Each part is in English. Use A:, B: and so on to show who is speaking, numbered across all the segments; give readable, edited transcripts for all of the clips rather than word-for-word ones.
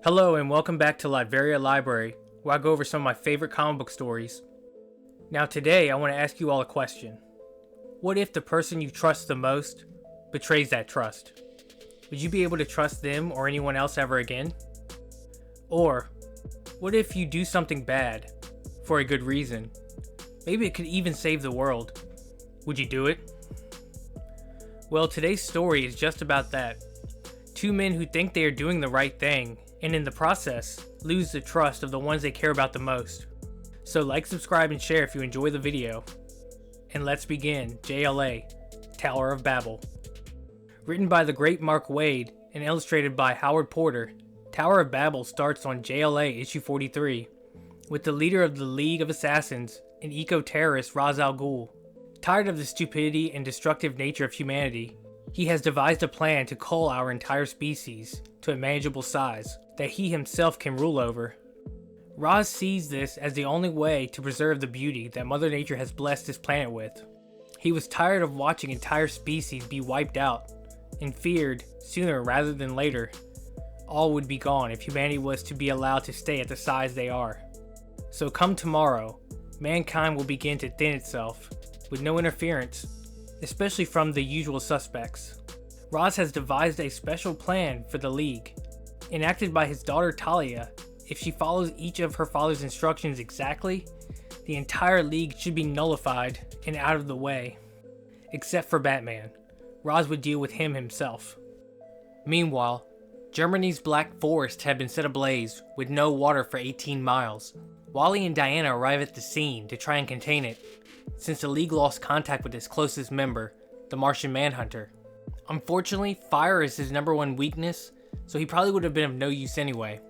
A: Hello and welcome back to Latveria Library, where I go over some of my favorite comic book stories. Now today I want to ask you all a question. What if the person you trust the most betrays that trust? Would you be able to trust them or anyone else ever again? Or, what if you do something bad for a good reason? Maybe it could even save the world. Would you do it? Well, today's story is just about that. Two men who think they are doing the right thing, and in the process, lose the trust of the ones they care about the most. So like, subscribe, and share if you enjoy the video. And let's begin JLA, Tower of Babel. Written by the great Mark Waid and illustrated by Howard Porter, Tower of Babel starts on JLA issue 43, with the leader of the League of Assassins, an eco-terrorist Ra's al Ghul. Tired of the stupidity and destructive nature of humanity, he has devised a plan to cull our entire species to a manageable size that he himself can rule over. Ra's sees this as the only way to preserve the beauty that Mother Nature has blessed his planet with. He was tired of watching entire species be wiped out, and feared, sooner rather than later, all would be gone if humanity was to be allowed to stay at the size they are. So come tomorrow, mankind will begin to thin itself, with no interference, especially from the usual suspects. Ra's has devised a special plan for the League, enacted by his daughter Talia. If she follows each of her father's instructions exactly, the entire League should be nullified and out of the way. Except for Batman. Ra's would deal with him himself. Meanwhile, Germany's Black Forest had been set ablaze with no water for 18 miles. Wally and Diana arrive at the scene to try and contain it, since the League lost contact with its closest member, the Martian Manhunter. Unfortunately, fire is his #1 weakness, so he probably would have been of no use anyway.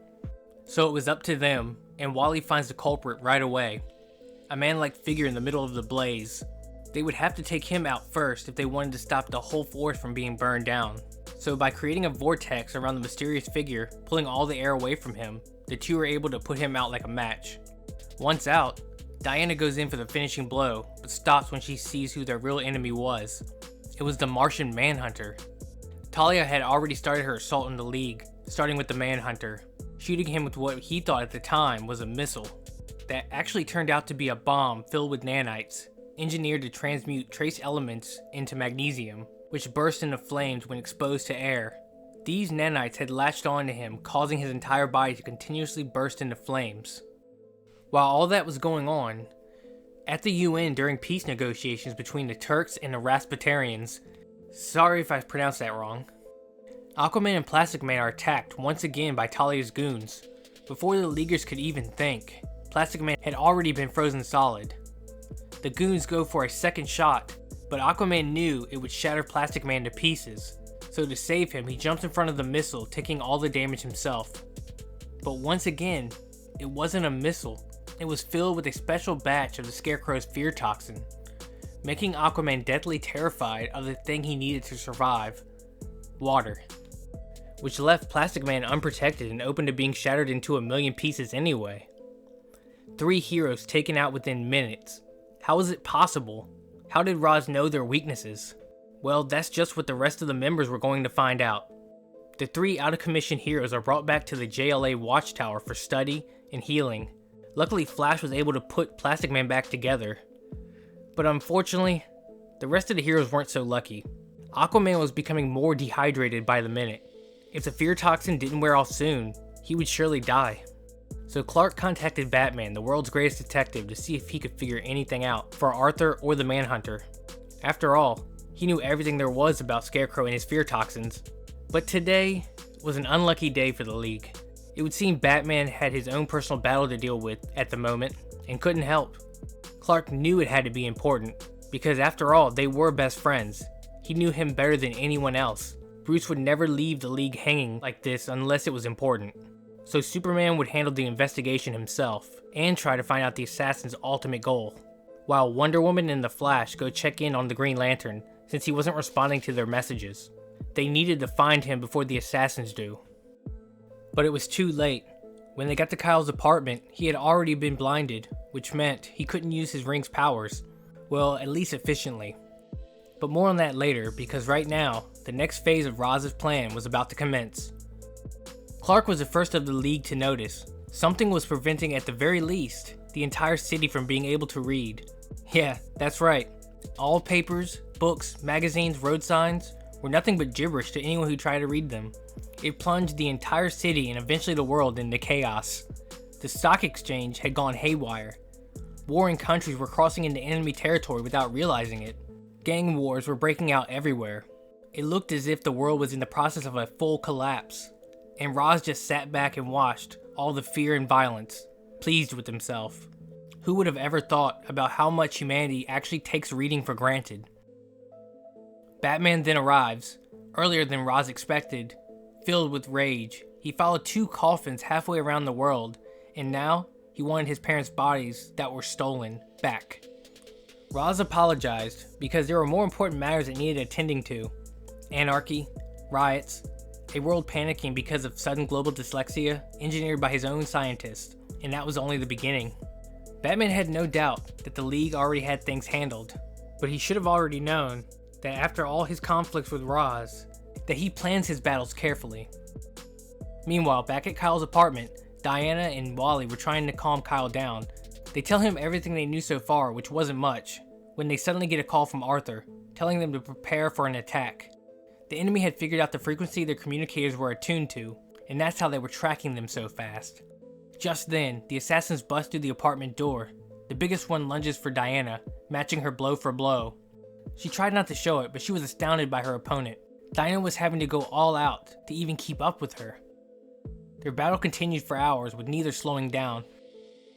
A: So it was up to them, and Wally finds the culprit right away. A man-like figure in the middle of the blaze. They would have to take him out first if they wanted to stop the whole forest from being burned down. So by creating a vortex around the mysterious figure, pulling all the air away from him, the two were able to put him out like a match. Once out, Diana goes in for the finishing blow, but stops when she sees who their real enemy was. It was the Martian Manhunter. Talia had already started her assault on the League, starting with the Manhunter, shooting him with what he thought at the time was a missile, that actually turned out to be a bomb filled with nanites, engineered to transmute trace elements into magnesium, which burst into flames when exposed to air. These nanites had latched onto him, causing his entire body to continuously burst into flames. While all that was going on, at the UN during peace negotiations between the Turks and the Rasputerians, sorry if I pronounced that wrong, Aquaman and Plastic Man are attacked once again by Talia's goons. Before the Leaguers could even think, Plastic Man had already been frozen solid. The goons go for a second shot, but Aquaman knew it would shatter Plastic Man to pieces, so to save him he jumps in front of the missile, taking all the damage himself. But once again, it wasn't a missile. It was filled with a special batch of the Scarecrow's fear toxin, making Aquaman deathly terrified of the thing he needed to survive: water. Which left Plastic Man unprotected and open to being shattered into a million pieces anyway. 3 heroes taken out within minutes. How is it possible? How did Ra's know their weaknesses? Well, that's just what the rest of the members were going to find out. The 3 out-of-commission heroes are brought back to the JLA Watchtower for study and healing. Luckily, Flash was able to put Plastic Man back together. But unfortunately, the rest of the heroes weren't so lucky. Aquaman was becoming more dehydrated by the minute. If the fear toxin didn't wear off soon, he would surely die. So Clark contacted Batman, the world's greatest detective, to see if he could figure anything out for Arthur or the Manhunter. After all, he knew everything there was about Scarecrow and his fear toxins. But today was an unlucky day for the League. It would seem Batman had his own personal battle to deal with at the moment, and couldn't help. Clark knew it had to be important, because after all, they were best friends. He knew him better than anyone else. Bruce would never leave the League hanging like this unless it was important. So Superman would handle the investigation himself, and try to find out the assassin's ultimate goal, while Wonder Woman and the Flash go check in on the Green Lantern, since he wasn't responding to their messages. They needed to find him before the assassins do. But it was too late. When they got to Kyle's apartment, he had already been blinded, which meant he couldn't use his ring's powers. Well, at least efficiently. But more on that later, because right now, the next phase of Raz's plan was about to commence. Clark was the first of the League to notice. Something was preventing, at the very least, the entire city from being able to read. Yeah, that's right. All papers, books, magazines, road signs were nothing but gibberish to anyone who tried to read them. It plunged the entire city and eventually the world into chaos. The stock exchange had gone haywire. Warring countries were crossing into enemy territory without realizing it. Gang wars were breaking out everywhere. It looked as if the world was in the process of a full collapse. And Roz just sat back and watched all the fear and violence, pleased with himself. Who would have ever thought about how much humanity actually takes reading for granted? Batman then arrives, earlier than Roz expected. Filled with rage, he followed 2 coffins halfway around the world, and now he wanted his parents' bodies that were stolen back. Roz apologized because there were more important matters that needed attending to. Anarchy, riots, a world panicking because of sudden global dyslexia engineered by his own scientists, and that was only the beginning. Batman had no doubt that the League already had things handled, but he should have already known that after all his conflicts with Roz, that he plans his battles carefully. Meanwhile, back at Kyle's apartment, Diana and Wally were trying to calm Kyle down. They tell him everything they knew so far, which wasn't much, when they suddenly get a call from Arthur, telling them to prepare for an attack. The enemy had figured out the frequency their communicators were attuned to, and that's how they were tracking them so fast. Just then, the assassins bust through the apartment door. The biggest one lunges for Diana, matching her blow for blow. She tried not to show it, but she was astounded by her opponent. Diana was having to go all out to even keep up with her. Their battle continued for hours, with neither slowing down.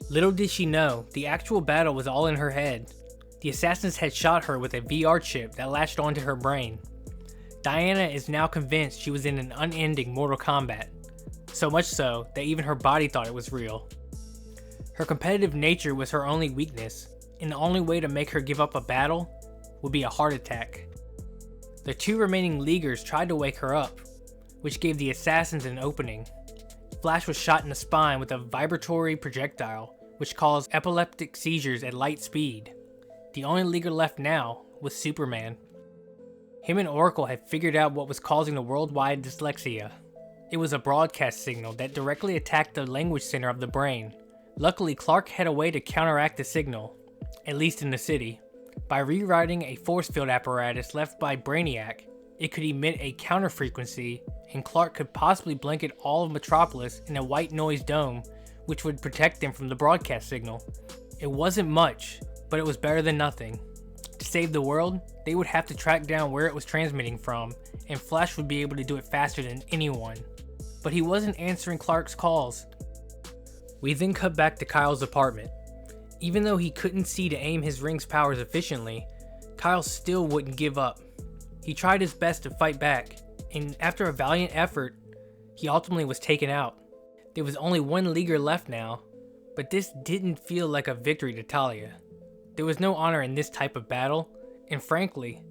A: Little did she know, the actual battle was all in her head. The assassins had shot her with a VR chip that latched onto her brain. Diana is now convinced she was in an unending Mortal Kombat. So much so that even her body thought it was real. Her competitive nature was her only weakness, and the only way to make her give up a battle would be a heart attack. The 2 remaining Leaguers tried to wake her up, which gave the assassins an opening. Flash was shot in the spine with a vibratory projectile, which caused epileptic seizures at light speed. The only Leaguer left now was Superman. Him and Oracle had figured out what was causing the worldwide dyslexia. It was a broadcast signal that directly attacked the language center of the brain. Luckily, Clark had a way to counteract the signal, at least in the city. By rewriting a force field apparatus left by Brainiac, it could emit a counter frequency, and Clark could possibly blanket all of Metropolis in a white noise dome, which would protect them from the broadcast signal. It wasn't much, but it was better than nothing. To save the world, they would have to track down where it was transmitting from, and Flash would be able to do it faster than anyone. But he wasn't answering Clark's calls. We then cut back to Kyle's apartment. Even though he couldn't see to aim his ring's powers efficiently, Kyle still wouldn't give up. He tried his best to fight back, and after a valiant effort, he ultimately was taken out. There was only 1 Leaguer left now, but this didn't feel like a victory to Talia. There was no honor in this type of battle, and frankly,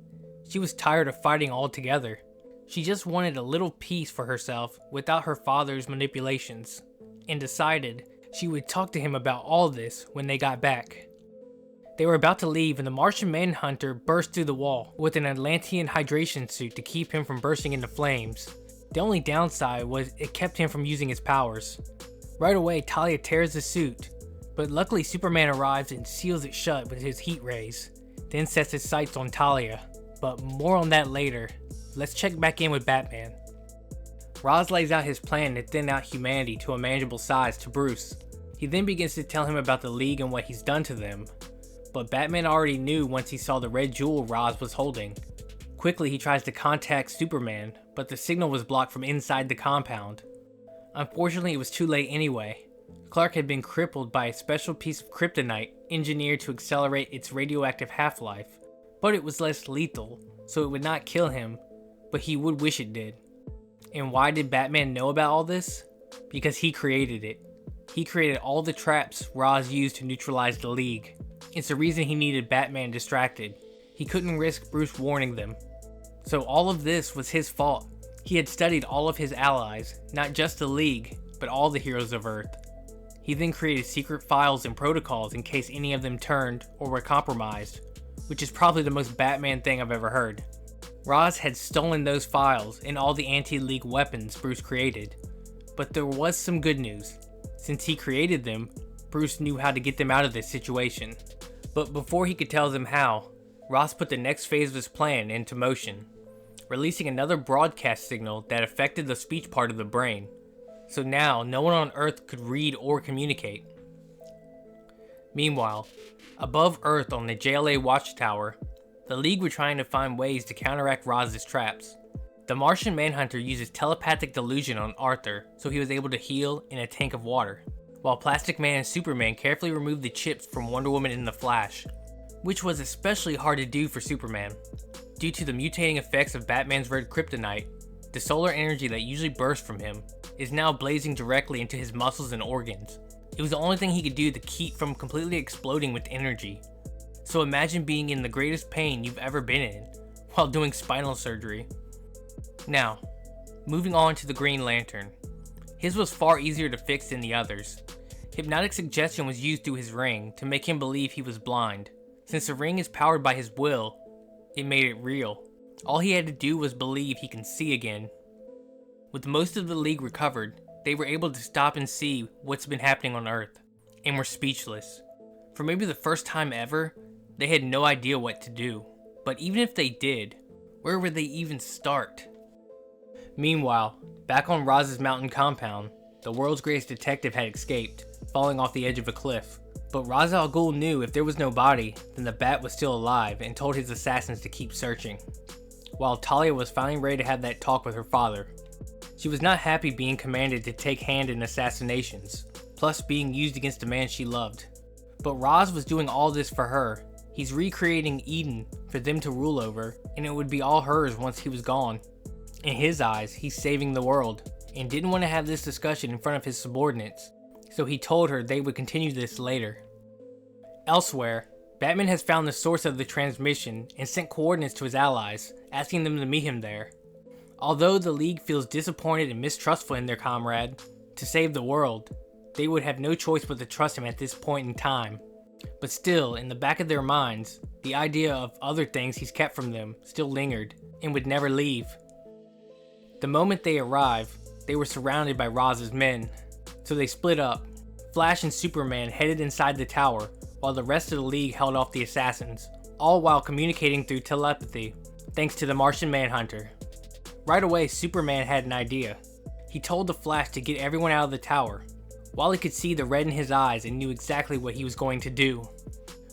A: she was tired of fighting altogether. She just wanted a little peace for herself without her father's manipulations, and decided she would talk to him about all this when they got back. They were about to leave and the Martian Manhunter burst through the wall with an Atlantean hydration suit to keep him from bursting into flames. The only downside was it kept him from using his powers. Right away, Talia tears the suit, but luckily Superman arrives and seals it shut with his heat rays, then sets his sights on Talia. But more on that later. Let's check back in with Batman. Roz lays out his plan to thin out humanity to a manageable size to Bruce. He then begins to tell him about the League and what he's done to them. But Batman already knew once he saw the red jewel Roz was holding. Quickly he tries to contact Superman, but the signal was blocked from inside the compound. Unfortunately, it was too late anyway. Clark had been crippled by a special piece of kryptonite engineered to accelerate its radioactive half-life, but it was less lethal, so it would not kill him, but he would wish it did. And why did Batman know about all this? Because he created it. He created all the traps Roz used to neutralize the League. It's the reason he needed Batman distracted. He couldn't risk Bruce warning them. So all of this was his fault. He had studied all of his allies, not just the League, but all the heroes of Earth. He then created secret files and protocols in case any of them turned or were compromised, which is probably the most Batman thing I've ever heard. Roz had stolen those files and all the anti-League weapons Bruce created. But there was some good news. Since he created them, Bruce knew how to get them out of this situation. But before he could tell them how, Ross put the next phase of his plan into motion, releasing another broadcast signal that affected the speech part of the brain. So now, no one on Earth could read or communicate. Meanwhile, above Earth on the JLA watchtower, the League were trying to find ways to counteract Roz's traps. The Martian Manhunter uses telepathic delusion on Arthur so he was able to heal in a tank of water, while Plastic Man and Superman carefully removed the chips from Wonder Woman and the Flash, which was especially hard to do for Superman. Due to the mutating effects of Batman's red kryptonite, the solar energy that usually bursts from him is now blazing directly into his muscles and organs. It was the only thing he could do to keep from completely exploding with energy. So imagine being in the greatest pain you've ever been in, while doing spinal surgery. Now, moving on to the Green Lantern. His was far easier to fix than the others. Hypnotic suggestion was used through his ring to make him believe he was blind. Since the ring is powered by his will, it made it real. All he had to do was believe he can see again. With most of the League recovered, they were able to stop and see what's been happening on Earth, and were speechless. For maybe the first time ever, they had no idea what to do. But even if they did, where would they even start? Meanwhile, back on Roz's mountain compound, the world's greatest detective had escaped, falling off the edge of a cliff. But Ra's al Ghul knew if there was no body, then the Bat was still alive and told his assassins to keep searching. While Talia was finally ready to have that talk with her father. She was not happy being commanded to take hand in assassinations, plus being used against a man she loved. But Ra's was doing all this for her. He's recreating Eden for them to rule over, and it would be all hers once he was gone. In his eyes, he's saving the world, and didn't want to have this discussion in front of his subordinates, so he told her they would continue this later. Elsewhere, Batman has found the source of the transmission and sent coordinates to his allies, asking them to meet him there. Although the League feels disappointed and mistrustful in their comrade, to save the world, they would have no choice but to trust him at this point in time. But still, in the back of their minds, the idea of other things he's kept from them still lingered, and would never leave. The moment they arrived, they were surrounded by Roz's men, so they split up. Flash and Superman headed inside the tower, while the rest of the League held off the assassins, all while communicating through telepathy, thanks to the Martian Manhunter. Right away, Superman had an idea. He told the Flash to get everyone out of the tower. Wally could see the red in his eyes and knew exactly what he was going to do.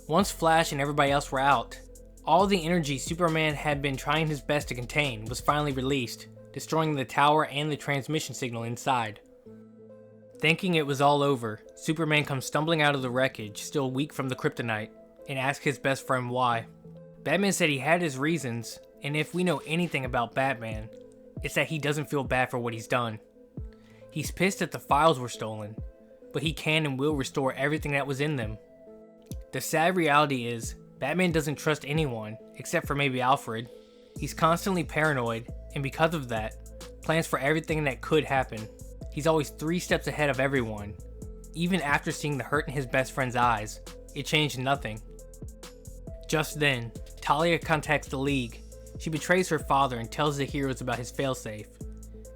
A: Once Flash and everybody else were out, all the energy Superman had been trying his best to contain was finally released, destroying the tower and the transmission signal inside. Thinking it was all over, Superman comes stumbling out of the wreckage, still weak from the kryptonite, and asks his best friend why. Batman said he had his reasons, and if we know anything about Batman, it's that he doesn't feel bad for what he's done. He's pissed that the files were stolen, but he can and will restore everything that was in them. The sad reality is, Batman doesn't trust anyone, except for maybe Alfred. He's constantly paranoid, and because of that, plans for everything that could happen. He's always 3 steps ahead of everyone. Even after seeing the hurt in his best friend's eyes, it changed nothing. Just then, Talia contacts the League. She betrays her father and tells the heroes about his failsafe.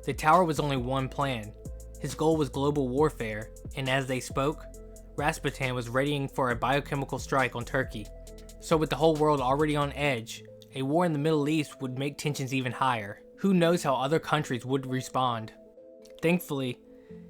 A: The tower was only one plan. His goal was global warfare, and as they spoke, Rasputin was readying for a biochemical strike on Turkey. So with the whole world already on edge, a war in the Middle East would make tensions even higher. Who knows how other countries would respond? Thankfully,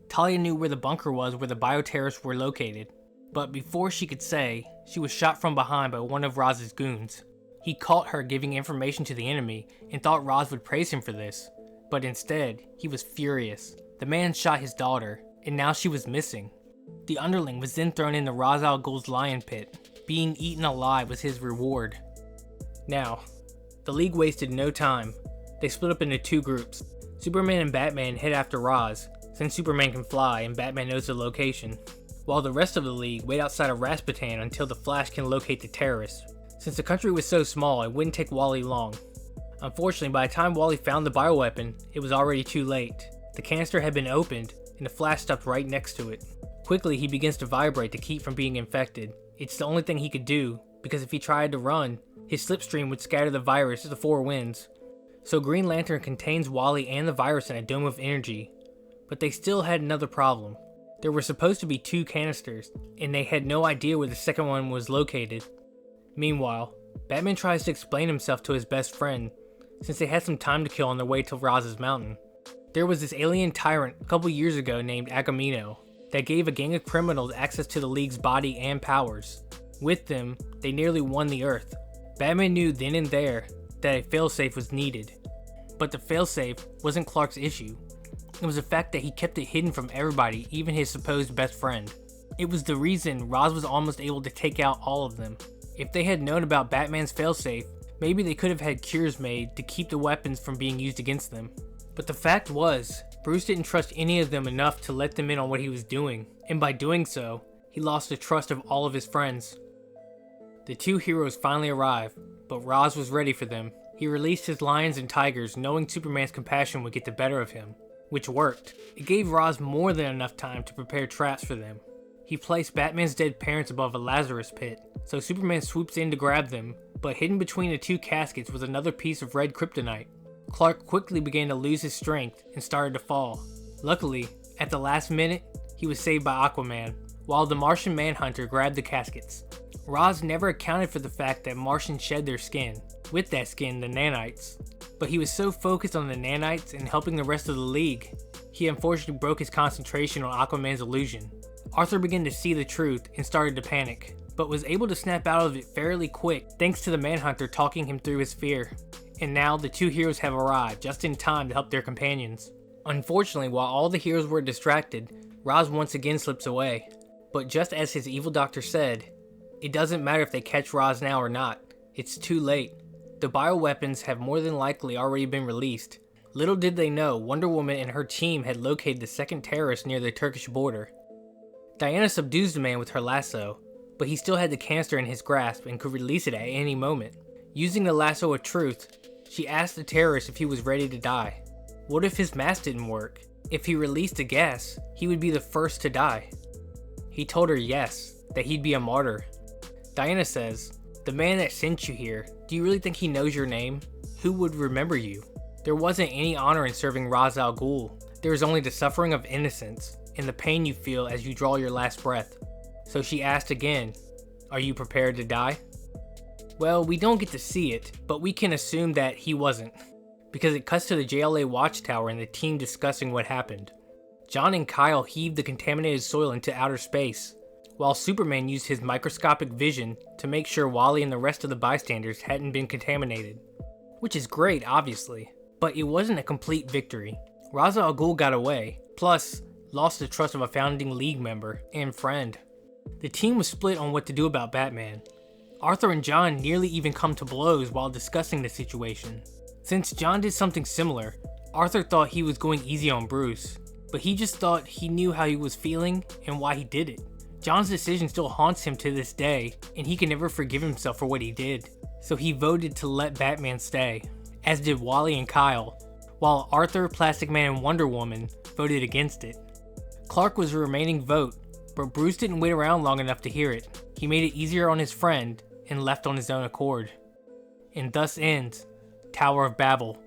A: Talia knew where the bunker was where the bioterrorists were located. But before she could say, she was shot from behind by one of Roz's goons. He caught her giving information to the enemy and thought Roz would praise him for this. But instead, he was furious. The man shot his daughter, and now she was missing. The underling was then thrown into Ra's al Ghul's lion pit. Being eaten alive was his reward. Now, the League wasted no time. They split up into 2 groups. Superman and Batman head after Ra's, since Superman can fly and Batman knows the location, while the rest of the League wait outside of Rasputin until the Flash can locate the terrorists. Since the country was so small, it wouldn't take Wally long. Unfortunately, by the time Wally found the bioweapon, it was already too late. The canister had been opened, and the Flash stopped right next to it. Quickly, he begins to vibrate to keep from being infected. It's the only thing he could do, because if he tried to run, his slipstream would scatter the virus to the 4 winds. So Green Lantern contains Wally and the virus in a dome of energy, But they still had another problem. There were supposed to be 2 canisters, and they had no idea where the second one was located. Meanwhile, Batman tries to explain himself to his best friend, since they had some time to kill on their way to Raz's mountain. There was this alien tyrant a couple years ago named Agamemnon that gave a gang of criminals access to the League's body and powers. With them, they nearly won the Earth. Batman knew then and there that a failsafe was needed. But the failsafe wasn't Clark's issue. It was the fact that he kept it hidden from everybody, even his supposed best friend. It was the reason Raz was almost able to take out all of them. If they had known about Batman's failsafe, maybe they could have had cures made to keep the weapons from being used against them. But the fact was, Bruce didn't trust any of them enough to let them in on what he was doing, and by doing so, he lost the trust of all of his friends. The 2 heroes finally arrive, but Raz was ready for them. He released his lions and tigers knowing Superman's compassion would get the better of him, which worked. It gave Raz more than enough time to prepare traps for them. He placed Batman's dead parents above a Lazarus pit, so Superman swoops in to grab them, but hidden between the 2 caskets was another piece of red kryptonite. Clark quickly began to lose his strength and started to fall. Luckily, at the last minute, he was saved by Aquaman, while the Martian Manhunter grabbed the caskets. Raz never accounted for the fact that Martians shed their skin, with that skin the nanites. But he was so focused on the nanites and helping the rest of the League, he unfortunately broke his concentration on Aquaman's illusion. Arthur began to see the truth and started to panic, but was able to snap out of it fairly quick thanks to the Manhunter talking him through his fear. And now the 2 heroes have arrived just in time to help their companions. Unfortunately, while all the heroes were distracted, Raz once again slips away. But just as his evil doctor said, it doesn't matter if they catch Raz now or not, it's too late. The bioweapons have more than likely already been released. Little did they know, Wonder Woman and her team had located the second terrorist near the Turkish border. Diana subdues the man with her lasso, but he still had the canister in his grasp and could release it at any moment. Using the lasso of truth, she asked the terrorist if he was ready to die. What if his mask didn't work? If he released the gas, he would be the first to die. He told her yes, that he'd be a martyr. Diana says, "The man that sent you here, do you really think he knows your name? Who would remember you?" There wasn't any honor in serving Ra's al Ghul. There was only the suffering of innocence and the pain you feel as you draw your last breath. So she asked again, "Are you prepared to die?" Well, we don't get to see it, but we can assume that he wasn't, because it cuts to the JLA watchtower and the team discussing what happened. John and Kyle heaved the contaminated soil into outer space, while Superman used his microscopic vision to make sure Wally and the rest of the bystanders hadn't been contaminated. Which is great, obviously, but it wasn't a complete victory. Ra's al Ghul got away, plus lost the trust of a founding League member and friend. The team was split on what to do about Batman. Arthur and John nearly even come to blows while discussing the situation. Since John did something similar, Arthur thought he was going easy on Bruce, but he just thought he knew how he was feeling and why he did it. John's decision still haunts him to this day, and he can never forgive himself for what he did, so he voted to let Batman stay, as did Wally and Kyle, while Arthur, Plastic Man, and Wonder Woman voted against it. Clark was the remaining vote, but Bruce didn't wait around long enough to hear it. He made it easier on his friend, and left on his own accord. And thus ends Tower of Babel.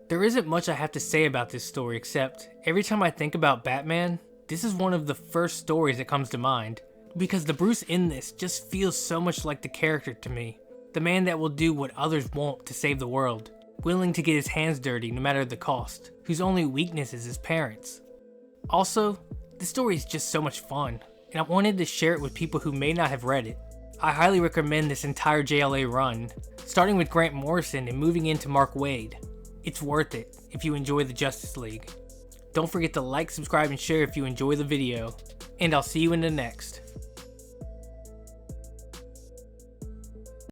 A: There isn't much I have to say about this story except, every time I think about Batman, this is one of the first stories that comes to mind, because the Bruce in this just feels so much like the character to me. The man that will do what others won't to save the world, willing to get his hands dirty no matter the cost, whose only weakness is his parents. Also, this story is just so much fun, and I wanted to share it with people who may not have read it. I highly recommend this entire JLA run, starting with Grant Morrison and moving into Mark Waid. It's worth it if you enjoy the Justice League. Don't forget to like, subscribe, and share if you enjoy the video, and I'll see you in the next.